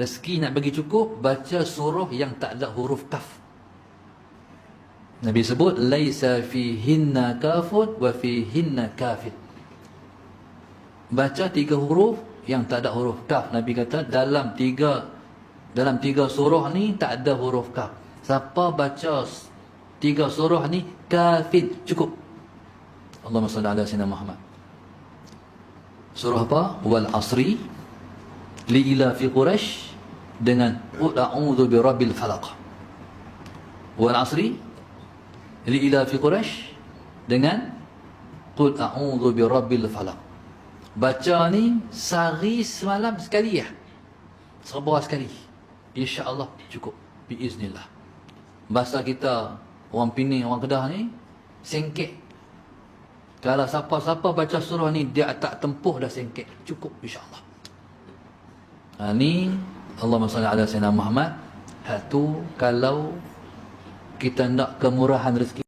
rezeki nak bagi cukup, baca surah yang tak ada huruf kaf. Nabi sebut laisa fihinna kafun wa fihinna kafin. Baca 3 huruf yang tak ada huruf kaf. Nabi kata dalam tiga surah ni tak ada huruf kaf. Siapa baca 3 surah ni kafin, cukup. Allahumma salli ala sayyidina Muhammad. Surah apa? Wal asri, li ila fi Quraisy, dengan qul a'udzu birabbil falaq. Wal asri, li ila fi Quraisy, dengan qul a'udzu birabbil falaq. Baca ni sehari semalam sekali ya. Serba sekali. Insya-Allah cukup biiznillah. Bahasa kita orang Pening, orang Kedah ni sengkek. Kalau siapa-siapa baca surah ni dia tak tempuh dah sengkek, cukup insya-Allah. Ni Allahumma salli ala sayyidina Muhammad. Satu, kalau kita nak kemurahan rezeki